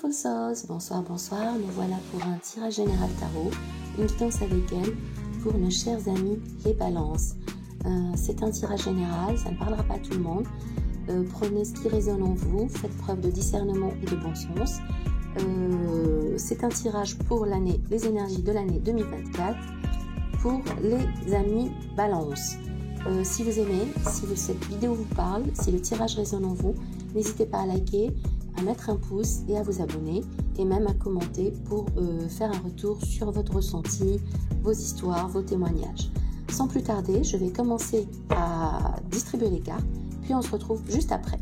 Beautiful Souls, bonsoir, bonsoir, nous voilà pour un tirage général tarot, une guidance avec elle pour nos chers amis les balances. C'est un tirage général, ça ne parlera pas à tout le monde. Prenez ce qui résonne en vous, faites preuve de discernement et de bon sens. C'est un tirage pour l'année, les énergies de l'année 2024 pour les amis balance. Si vous aimez, si cette vidéo vous parle, si le tirage résonne en vous, n'hésitez pas à liker, à mettre un pouce et à vous abonner et même à commenter pour faire un retour sur votre ressenti, vos histoires, vos témoignages. Sans plus tarder, je vais commencer à distribuer les cartes, puis on se retrouve juste après.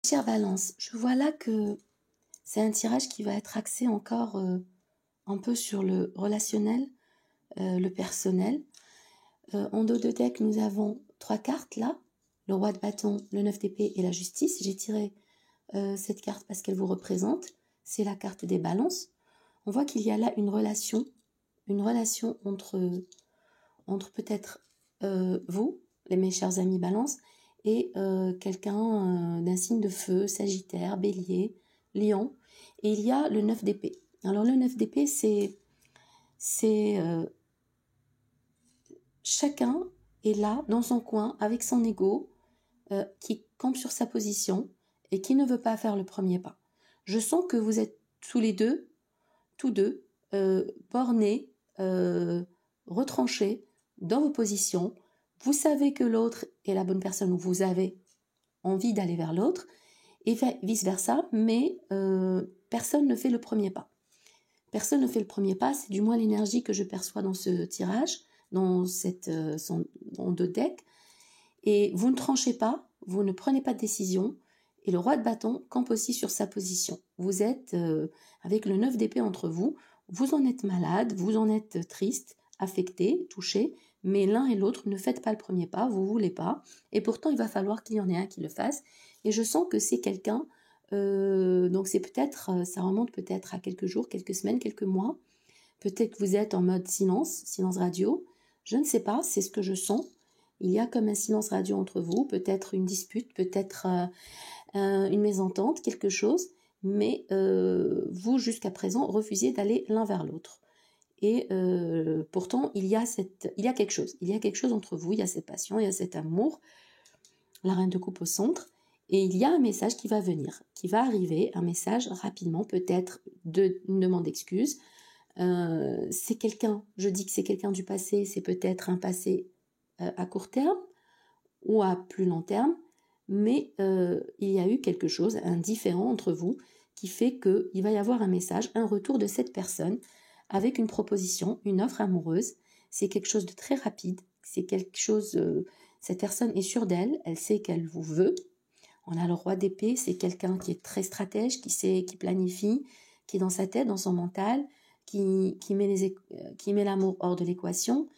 Chère Balance, je vois là que c'est un tirage qui va être axé encore un peu sur le relationnel, le personnel. En dos de deck, nous avons 3 cartes là, le roi de bâton, le 9 d'épée et la justice. J'ai tiré cette carte parce qu'elle vous représente, c'est la carte des balances. On voit qu'il y a là une relation entre peut-être vous, mes chers amis balance, et quelqu'un d'un signe de feu, Sagittaire, Bélier, Lion. Et il y a le 9 d'épée. Alors le 9 d'épée, c'est chacun est là, dans son coin, avec son ego, qui campe sur sa position et qui ne veut pas faire le premier pas. Je sens que vous êtes tous deux, bornés, retranchés dans vos positions. Vous savez que l'autre est la bonne personne, ou vous avez envie d'aller vers l'autre, et vice-versa, mais personne ne fait le premier pas. Personne ne fait le premier pas, c'est du moins l'énergie que je perçois dans ce tirage, dans deux decks. Et vous ne tranchez pas, vous ne prenez pas de décision, et le roi de bâton campe aussi sur sa position. Vous êtes avec le 9 d'épée entre vous, vous en êtes malade, vous en êtes triste, affecté, touché, mais l'un et l'autre ne faites pas le premier pas, vous ne voulez pas, et pourtant il va falloir qu'il y en ait un qui le fasse, et je sens que c'est quelqu'un, donc c'est peut-être, ça remonte peut-être à quelques jours, quelques semaines, quelques mois, peut-être que vous êtes en mode silence radio, je ne sais pas, c'est ce que je sens, il y a comme un silence radio entre vous, peut-être une dispute, peut-être une mésentente, quelque chose, mais vous jusqu'à présent refusiez d'aller l'un vers l'autre. Et pourtant, il y a quelque chose entre vous, il y a cette passion, il y a cet amour, la reine de coupe au centre, et il y a un message qui va venir, qui va arriver, un message rapidement, peut-être une demande d'excuse. C'est quelqu'un, je dis que c'est quelqu'un du passé, c'est peut-être un passé à court terme ou à plus long terme, mais il y a eu quelque chose, un différend entre vous, qui fait qu'il va y avoir un message, un retour de cette personne, avec une proposition, une offre amoureuse. C'est quelque chose de très rapide, c'est quelque chose, cette personne est sûre d'elle, elle sait qu'elle vous veut. On a le roi d'épée, c'est quelqu'un qui est très stratège, qui planifie, qui est dans sa tête, dans son mental, qui met l'amour hors de l'équation,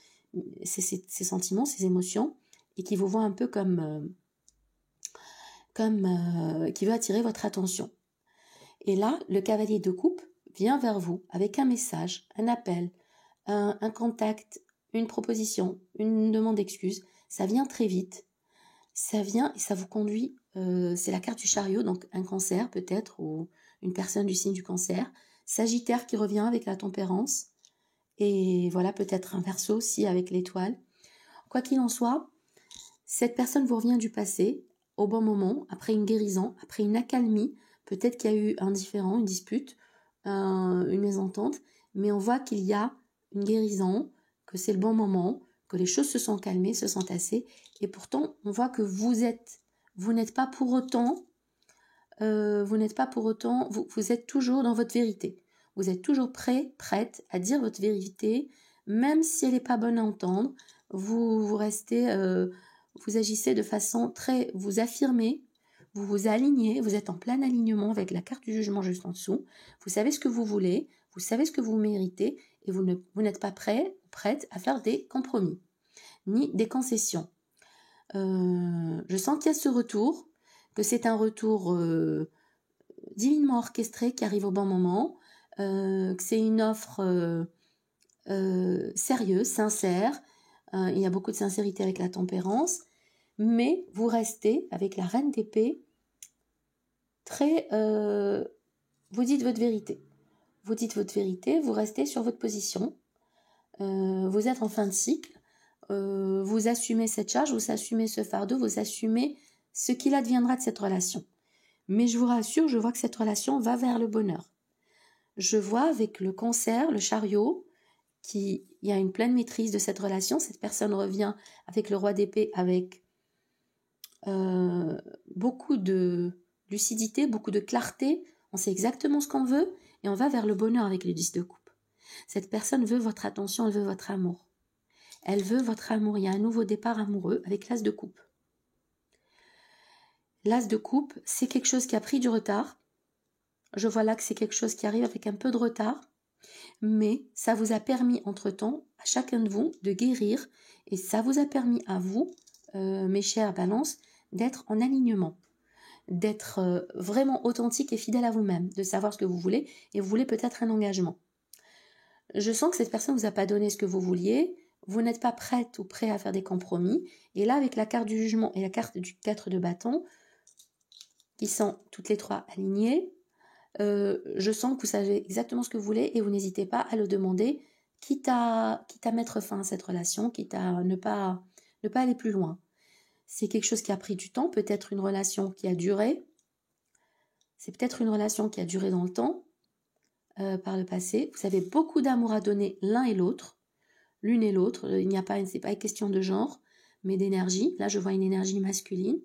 ses sentiments, ses émotions, et qui vous voit un peu comme qui veut attirer votre attention. Et là, le cavalier de coupe vient vers vous avec un message, un appel, un contact, une proposition, une demande d'excuse. Ça vient très vite. Ça vient et ça vous conduit. C'est la carte du chariot, donc un cancer peut-être, ou une personne du signe du cancer. Sagittaire qui revient avec la tempérance. Et voilà, peut-être un Verseau aussi avec l'étoile. Quoi qu'il en soit, cette personne vous revient du passé, au bon moment, après une guérison, après une accalmie. Peut-être qu'il y a eu un différend, une dispute, une mésentente, mais on voit qu'il y a une guérison, que c'est le bon moment, que les choses se sont calmées, se sont tassées, et pourtant on voit que vous n'êtes pas pour autant, vous êtes toujours dans votre vérité. Vous êtes toujours prête à dire votre vérité, même si elle n'est pas bonne à entendre. Vous restez, vous agissez de façon vous affirmez, vous vous alignez, vous êtes en plein alignement avec la carte du jugement juste en dessous. Vous savez ce que vous voulez, vous savez ce que vous méritez, et vous n'êtes pas prête à faire des compromis, ni des concessions. Je sens qu'il y a ce retour, que c'est un retour divinement orchestré qui arrive au bon moment, que c'est une offre sérieuse, sincère. Il y a beaucoup de sincérité avec la tempérance, mais vous restez avec la reine d'épée vous dites votre vérité. Vous dites votre vérité, vous restez sur votre position. Vous êtes en fin de cycle. Vous assumez cette charge, vous assumez ce fardeau, vous assumez ce qu'il adviendra de cette relation. Mais je vous rassure, je vois que cette relation va vers le bonheur. Je vois avec le Cancer, le Chariot, il y a une pleine maîtrise de cette relation. Cette personne revient avec le Roi d'épée, avec beaucoup de lucidité, beaucoup de clarté. On sait exactement ce qu'on veut et on va vers le bonheur avec le 10 de coupe. Cette personne veut votre attention, elle veut votre amour. Elle veut votre amour. Il y a un nouveau départ amoureux avec l'As de coupe. L'As de coupe, c'est quelque chose qui a pris du retard. Je vois là que c'est quelque chose qui arrive avec un peu de retard. Mais ça vous a permis entre-temps, à chacun de vous, de guérir. Et ça vous a permis à vous, mes chers balances, d'être en alignement. D'être vraiment authentique et fidèle à vous-même. De savoir ce que vous voulez. Et vous voulez peut-être un engagement. Je sens que cette personne ne vous a pas donné ce que vous vouliez. Vous n'êtes pas prête ou prêt à faire des compromis. Et là, avec la carte du jugement et la carte du 4 de bâton, qui sont toutes les trois alignées, je sens que vous savez exactement ce que vous voulez et vous n'hésitez pas à le demander, quitte à mettre fin à cette relation, quitte à ne pas aller plus loin. C'est quelque chose qui a pris du temps, peut-être une relation qui a duré. C'est peut-être une relation qui a duré dans le temps, par le passé. Vous avez beaucoup d'amour à donner l'un et l'autre. L'une et l'autre, c'est pas une question de genre, mais d'énergie. Là, je vois une énergie masculine,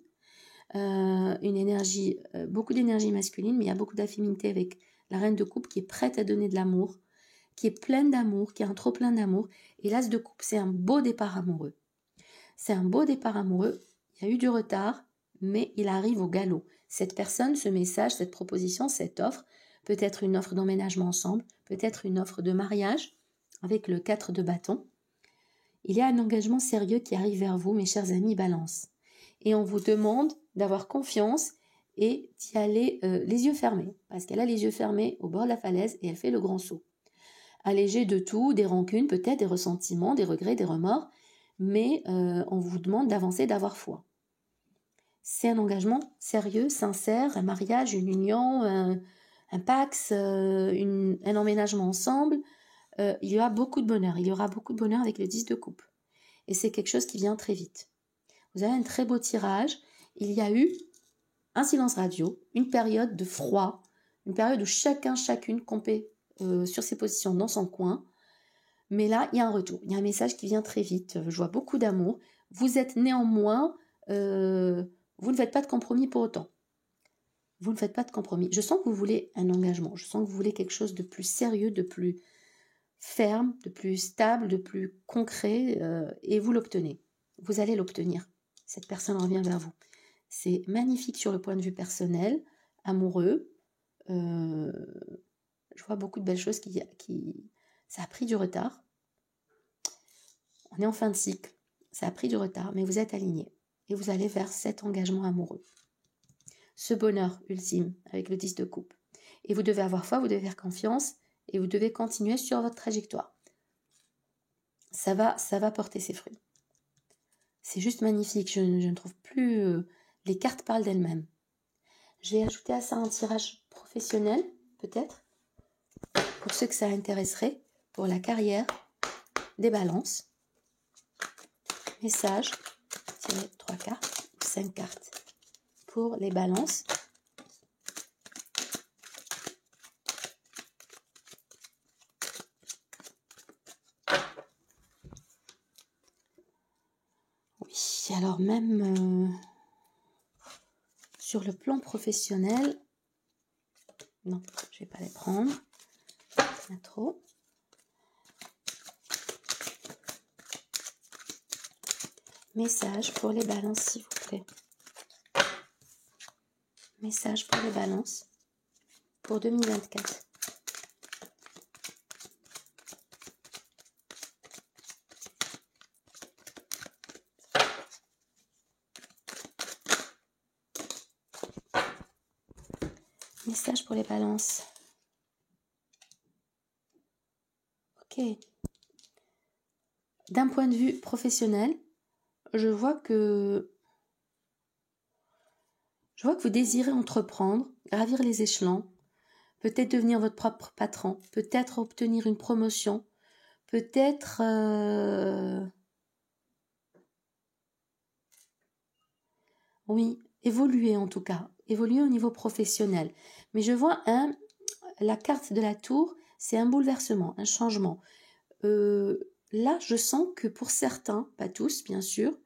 beaucoup d'énergie masculine, mais il y a beaucoup d'affinité avec la reine de coupe qui est prête à donner de l'amour, qui est pleine d'amour, qui a un trop plein d'amour. Et l'as de coupe, c'est un beau départ amoureux. C'est un beau départ amoureux. Il y a eu du retard, mais il arrive au galop. Cette personne, ce message, cette proposition, cette offre, peut être une offre d'emménagement ensemble, peut-être une offre de mariage, avec le 4 de bâton. Il y a un engagement sérieux qui arrive vers vous, mes chers amis Balance. Et on vous demande d'avoir confiance et d'y aller les yeux fermés. Parce qu'elle a les yeux fermés au bord de la falaise et elle fait le grand saut. Allégée de tout, des rancunes, peut-être des ressentiments, des regrets, des remords. Mais on vous demande d'avancer, d'avoir foi. C'est un engagement sérieux, sincère, un mariage, une union, un pax, un emménagement ensemble. Il y aura beaucoup de bonheur. Il y aura beaucoup de bonheur avec le 10 de coupe. Et c'est quelque chose qui vient très vite. Vous avez un très beau tirage. Il y a eu un silence radio, une période de froid, une période où chacune campait sur ses positions dans son coin. Mais là, il y a un retour. Il y a un message qui vient très vite. Je vois beaucoup d'amour. Vous êtes néanmoins... vous ne faites pas de compromis pour autant. Vous ne faites pas de compromis. Je sens que vous voulez un engagement. Je sens que vous voulez quelque chose de plus sérieux, de plus ferme, de plus stable, de plus concret, et vous l'obtenez. Vous allez l'obtenir. Cette personne revient vers vous. C'est magnifique sur le point de vue personnel, amoureux. Je vois beaucoup de belles choses Ça a pris du retard. On est en fin de cycle. Ça a pris du retard, mais vous êtes alignés. Et vous allez vers cet engagement amoureux. Ce bonheur ultime avec le 10 de coupe. Et vous devez avoir foi, vous devez faire confiance et vous devez continuer sur votre trajectoire. Ça va porter ses fruits. C'est juste magnifique. Je ne trouve plus... les cartes parlent d'elles-mêmes. J'ai ajouté à ça un tirage professionnel, peut-être, pour ceux que ça intéresserait, pour la carrière des balances. Message, tirez 3 cartes, 5 cartes pour les balances. Puis alors même sur le plan professionnel, non, je ne vais pas les prendre. Il y en a trop. Message pour les balances, s'il vous plaît. Message pour les balances pour 2024. Message pour les balances. Ok. D'un point de vue professionnel, je vois que vous désirez entreprendre, gravir les échelons, peut-être devenir votre propre patron, peut-être obtenir une promotion, peut-être oui, évoluer en tout cas, évoluer au niveau professionnel. Mais je vois la carte de la tour, c'est un bouleversement, un changement. Là, je sens que pour certains, pas tous bien sûr,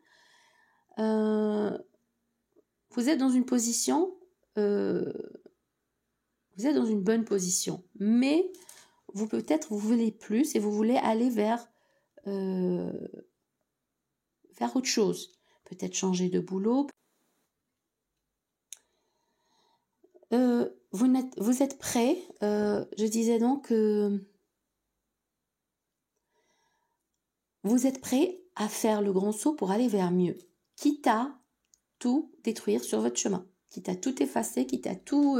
vous êtes dans une position, vous êtes dans une bonne position, mais vous voulez plus et vous voulez aller vers autre chose, peut-être changer de boulot. Vous êtes prêt, je disais donc que vous êtes prêt à faire le grand saut pour aller vers mieux, quitte à tout détruire sur votre chemin, quitte à tout effacer, quitte à tout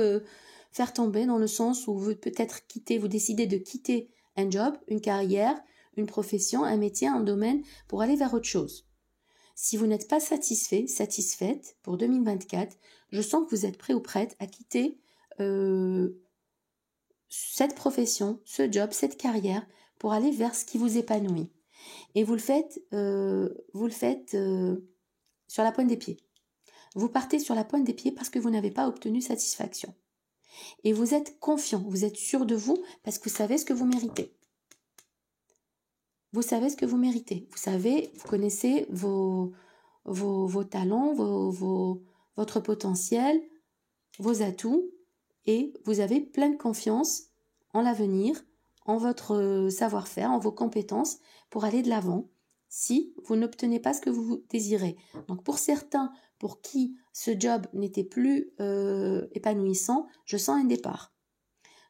faire tomber, dans le sens où vous peut-être vous décidez de quitter un job, une carrière, une profession, un métier, un domaine pour aller vers autre chose. Si vous n'êtes pas satisfaite pour 2024, je sens que vous êtes prêt ou prête à quitter cette profession, ce job, cette carrière pour aller vers ce qui vous épanouit. Et vous le faites sur la pointe des pieds. Vous partez sur la pointe des pieds parce que vous n'avez pas obtenu satisfaction. Et vous êtes confiant, vous êtes sûr de vous parce que vous savez ce que vous méritez. Vous savez ce que vous méritez. Vous connaissez vos talents, votre potentiel, vos atouts, et vous avez plein de confiance en l'avenir, en votre savoir-faire, en vos compétences pour aller de l'avant si vous n'obtenez pas ce que vous désirez. Donc pour certains, pour qui ce job n'était plus épanouissant, je sens un départ.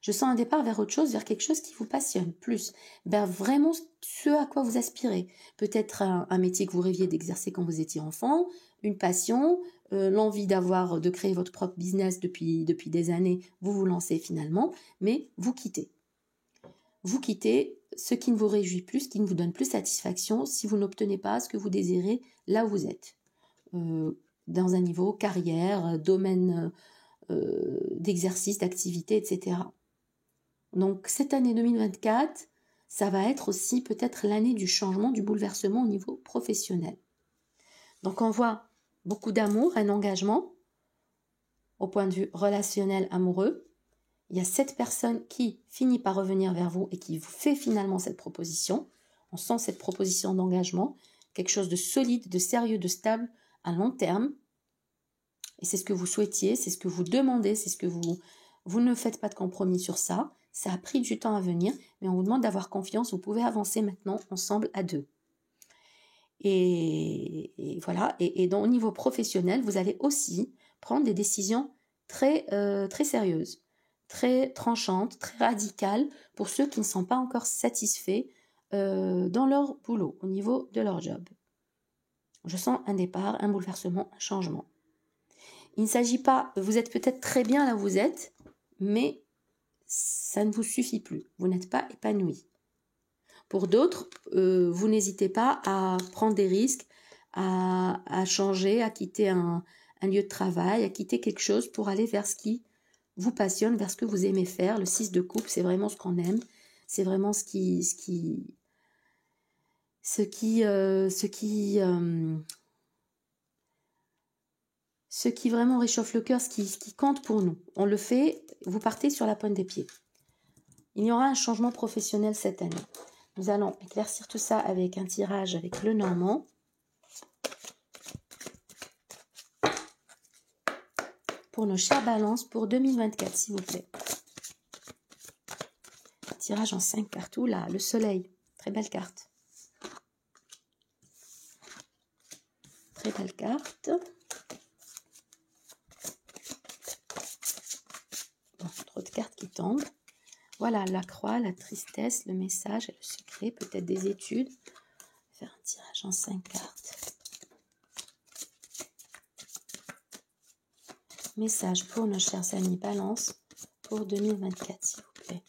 Je sens un départ vers autre chose, vers quelque chose qui vous passionne plus, vers vraiment ce à quoi vous aspirez. Peut-être un métier que vous rêviez d'exercer quand vous étiez enfant, une passion, l'envie de créer votre propre business depuis des années, vous lancez finalement, mais vous quittez. Vous quittez ce qui ne vous réjouit plus, qui ne vous donne plus satisfaction si vous n'obtenez pas ce que vous désirez là où vous êtes. Dans un niveau carrière, domaine d'exercice, d'activité, etc. Donc cette année 2024, ça va être aussi peut-être l'année du changement, du bouleversement au niveau professionnel. Donc on voit beaucoup d'amour, un engagement au point de vue relationnel amoureux. Il y a cette personne qui finit par revenir vers vous et qui vous fait finalement cette proposition. On sent cette proposition d'engagement, quelque chose de solide, de sérieux, de stable à long terme. Et c'est ce que vous souhaitiez, c'est ce que vous demandez, c'est ce que vous ne faites pas de compromis sur ça. Ça a pris du temps à venir, mais on vous demande d'avoir confiance. Vous pouvez avancer maintenant ensemble à deux. Et voilà. Et au niveau professionnel, vous allez aussi prendre des décisions très sérieuses, très tranchantes, très radicales pour ceux qui ne sont pas encore satisfaits dans leur boulot, au niveau de leur job. Je sens un départ, un bouleversement, un changement. Il ne s'agit pas, vous êtes peut-être très bien là où vous êtes, mais ça ne vous suffit plus. Vous n'êtes pas épanoui. Pour d'autres, vous n'hésitez pas à prendre des risques, à changer, à quitter un lieu de travail, à quitter quelque chose pour aller vers ce qui vous passionne, vers ce que vous aimez faire. Le 6 de coupe, c'est vraiment ce qu'on aime. C'est vraiment ce qui vraiment réchauffe le cœur, ce qui compte pour nous. On le fait, vous partez sur la pointe des pieds. Il y aura un changement professionnel cette année. Nous allons éclaircir tout ça avec un tirage avec le Normand. pour nos chers balances pour 2024, s'il vous plaît. Tirage en 5 cartes. Oula, le soleil. Très belle carte. Très belle carte. Bon, trop de cartes qui tombent. Voilà, la croix, la tristesse, le message et le secret, peut-être des études. Faire un tirage en 5 cartes. Message pour nos chers amis Balance pour 2024, s'il vous plaît.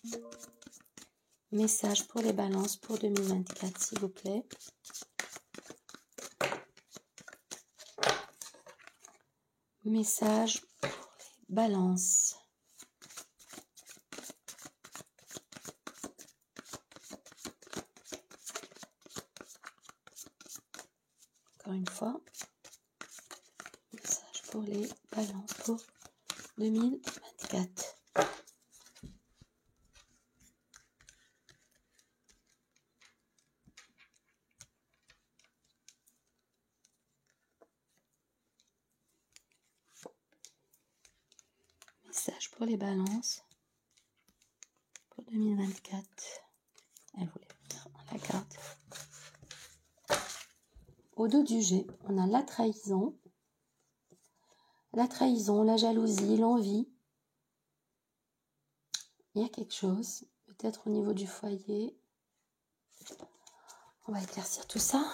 Message pour les Balances pour 2024, s'il vous plaît. Message pour les Balances. Encore une fois. Message pour les Balances pour 2024. Message pour les Balances pour 2024. Elle voulait mettre la carte. Au dos du jet, on a la trahison, la jalousie, l'envie. Il y a quelque chose, peut-être au niveau du foyer. On va éclaircir tout ça.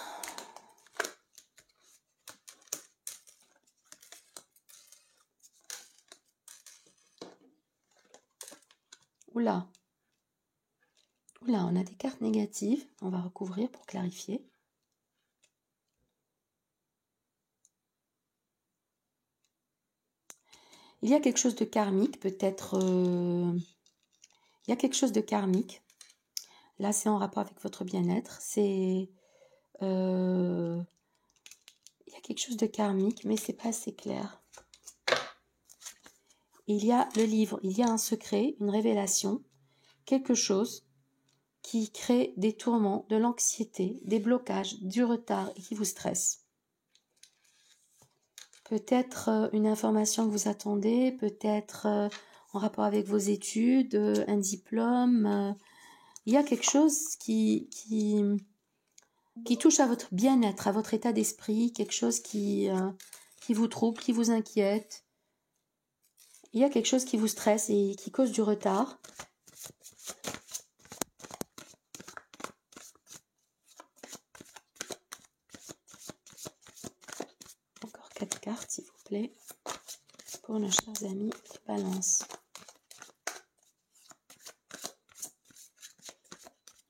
Oula. Oula, on a des cartes négatives. On va recouvrir pour clarifier. Il y a quelque chose de karmique, peut-être... il y a quelque chose de karmique. Là, c'est en rapport avec votre bien-être. C'est... il y a quelque chose de karmique, mais c'est pas assez clair. Il y a le livre, il y a un secret, une révélation, quelque chose qui crée des tourments, de l'anxiété, des blocages, du retard et qui vous stresse. Peut-être une information que vous attendez, peut-être en rapport avec vos études, un diplôme. Il y a quelque chose qui touche à votre bien-être, à votre état d'esprit, quelque chose qui vous trouble, qui vous inquiète. Il y a quelque chose qui vous stresse et qui cause du retard. Encore 4 cartes, s'il vous plaît, pour nos chers amis Balance.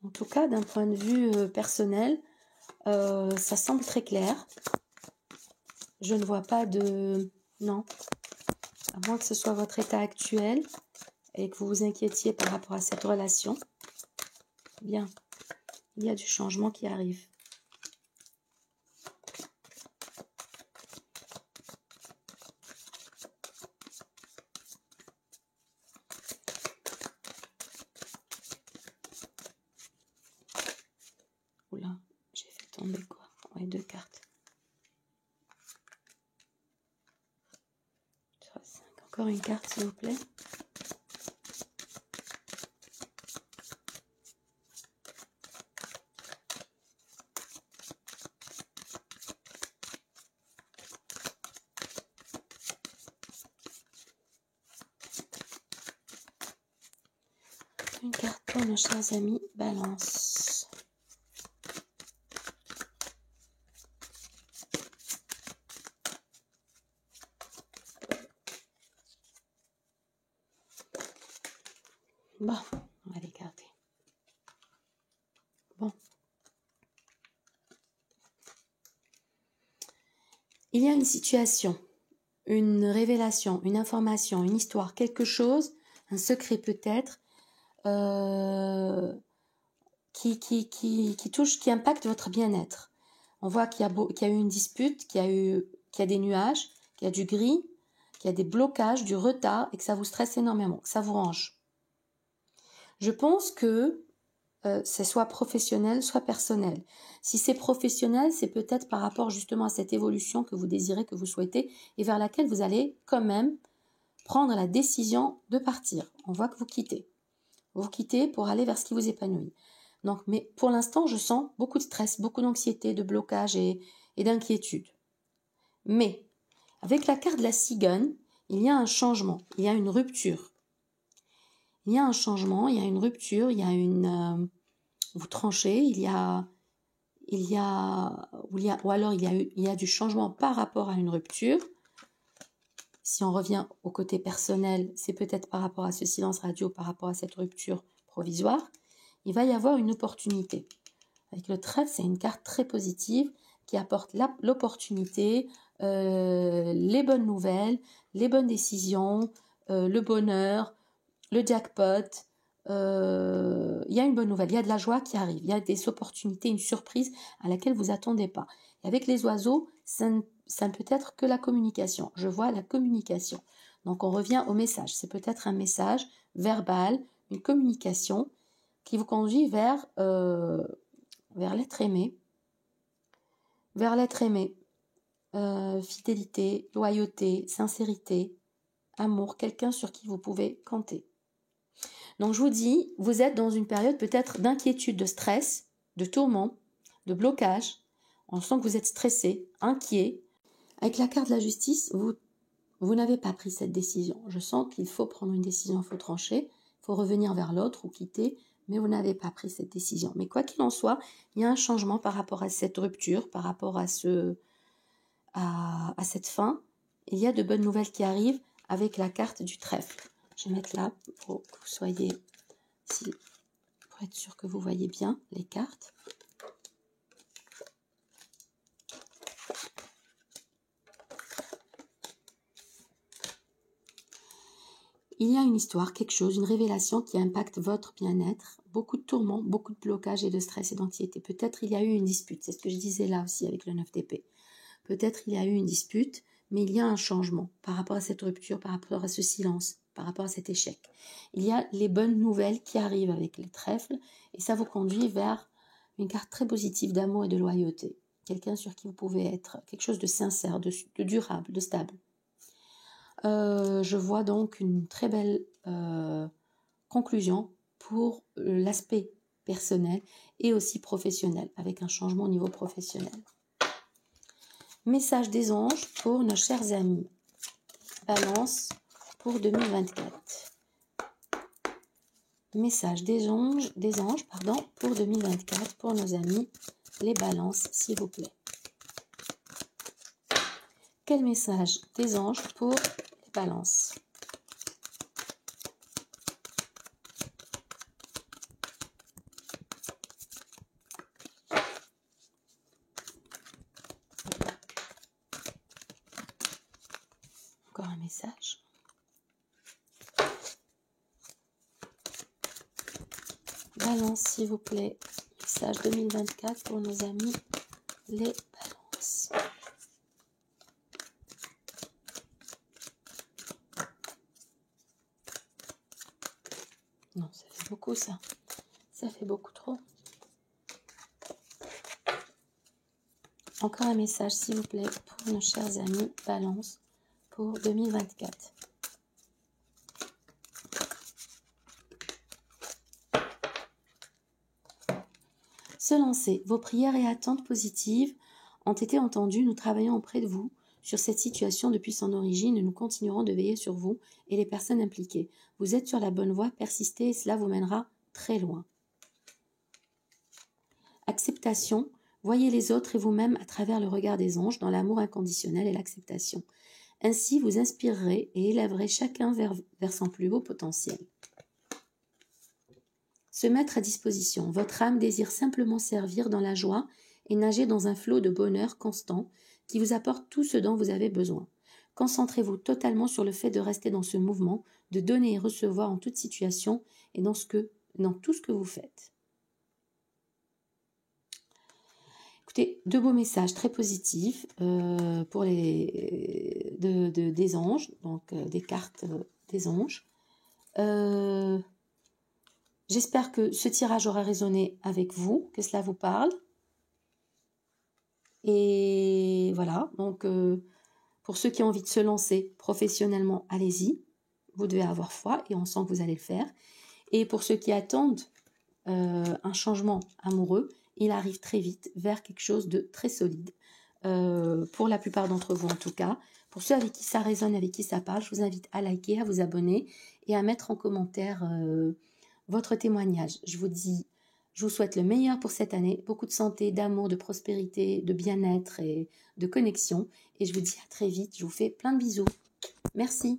En tout cas, d'un point de vue personnel, ça semble très clair. Je ne vois pas de... Non. À moins que ce soit votre état actuel et que vous vous inquiétiez par rapport à cette relation. Bien. Il y a du changement qui arrive. Oula, j'ai fait tomber quoi? Ouais, 2 cartes. 3, 5. Encore une carte, s'il vous plaît. Une carte pour nos chers amis Balance. Bon, on va les garder. Bon. Il y a une situation, une révélation, une information, une histoire, quelque chose, un secret peut-être, qui touche, qui impacte votre bien-être. On voit qu'il y a eu une dispute, qu'il y a des nuages, qu'il y a du gris, qu'il y a des blocages, du retard et que ça vous stresse énormément, que ça vous range. Je pense que c'est soit professionnel, soit personnel. Si c'est professionnel, c'est peut-être par rapport justement à cette évolution que vous désirez, que vous souhaitez et vers laquelle vous allez quand même prendre la décision de partir. On voit que vous quittez. Vous quittez pour aller vers ce qui vous épanouit. Donc, mais pour l'instant, je sens beaucoup de stress, beaucoup d'anxiété, de blocage et d'inquiétude. Mais, avec la carte de la cigogne, il y a un changement, il y a une rupture. Il y a un changement, il y a une rupture, il y a une... vous tranchez, il y a du changement par rapport à une rupture. Si on revient au côté personnel, c'est peut-être par rapport à ce silence radio, par rapport à cette rupture provisoire. Il va y avoir une opportunité. Avec le trèfle, c'est une carte très positive qui apporte l'opportunité, les bonnes nouvelles, les bonnes décisions, le bonheur, le jackpot. Il y a une bonne nouvelle, il y a de la joie qui arrive, il y a des opportunités, une surprise à laquelle vous attendez pas. Et avec les oiseaux, ça ne peut être que la communication. Je vois la communication. Donc on revient au message. C'est peut-être un message verbal, une communication qui vous conduit vers l'être aimé. Vers l'être aimé. Fidélité, loyauté, sincérité, amour, quelqu'un sur qui vous pouvez compter. Donc je vous dis, vous êtes dans une période peut-être d'inquiétude, de stress, de tourment, de blocage. On sent que vous êtes stressé, inquiet. Avec la carte de la justice, vous n'avez pas pris cette décision. Je sens qu'il faut prendre une décision, il faut trancher, il faut revenir vers l'autre ou quitter, mais vous n'avez pas pris cette décision. Mais quoi qu'il en soit, il y a un changement par rapport à cette rupture, par rapport à cette fin. Il y a de bonnes nouvelles qui arrivent avec la carte du trèfle. Je vais mettre là pour que vous soyez, pour être sûr que vous voyez bien les cartes. Il y a une histoire, quelque chose, une révélation qui impacte votre bien-être. Beaucoup de tourments, beaucoup de blocages et de stress et d'anxiété. Peut-être il y a eu une dispute, c'est ce que je disais là aussi avec le 9 d'épée. Peut-être il y a eu une dispute, mais il y a un changement par rapport à cette rupture, par rapport à ce silence, par rapport à cet échec. Il y a les bonnes nouvelles qui arrivent avec les trèfles et ça vous conduit vers une carte très positive d'amour et de loyauté. Quelqu'un sur qui vous pouvez être, quelque chose de sincère, de durable, de stable. Je vois donc une très belle conclusion pour l'aspect personnel et aussi professionnel, avec un changement au niveau professionnel. Message des anges pour nos chers amis. Balance pour 2024. Message des anges pour 2024 pour nos amis les balances, s'il vous plaît. Quel message des anges pour les balances? Encore un message. Balance, s'il vous plaît. Message 2024 pour nos amis les balances. Non, ça fait beaucoup ça. Ça fait beaucoup trop. Encore un message, s'il vous plaît, pour nos chers amis Balance pour 2024. Se lancer. Vos prières et attentes positives ont été entendues. Nous travaillons auprès de vous sur cette situation depuis son origine et nous continuerons de veiller sur vous et les personnes impliquées. Vous êtes sur la bonne voie, persistez et cela vous mènera très loin. Acceptation. Voyez les autres et vous-même à travers le regard des anges dans l'amour inconditionnel et l'acceptation. Ainsi, vous inspirerez et élèverez chacun vers son plus haut potentiel. Se mettre à disposition. Votre âme désire simplement servir dans la joie et nager dans un flot de bonheur constant qui vous apporte tout ce dont vous avez besoin. Concentrez-vous totalement sur le fait de rester dans ce mouvement, de donner et recevoir en toute situation et dans tout ce que vous faites. Écoutez, deux beaux messages très positifs pour des anges, donc des cartes des anges. J'espère que ce tirage aura résonné avec vous, que cela vous parle. Et voilà, donc pour ceux qui ont envie de se lancer professionnellement, allez-y. vous devez avoir foi et on sent que vous allez le faire. Et pour ceux qui attendent un changement amoureux, il arrive très vite vers quelque chose de très solide. Pour la plupart d'entre vous en tout cas. Pour ceux avec qui ça résonne, avec qui ça parle, je vous invite à liker, à vous abonner et à mettre en commentaire votre témoignage. Je vous souhaite le meilleur pour cette année, beaucoup de santé, d'amour, de prospérité, de bien-être et de connexion. Et je vous dis à très vite, je vous fais plein de bisous. Merci.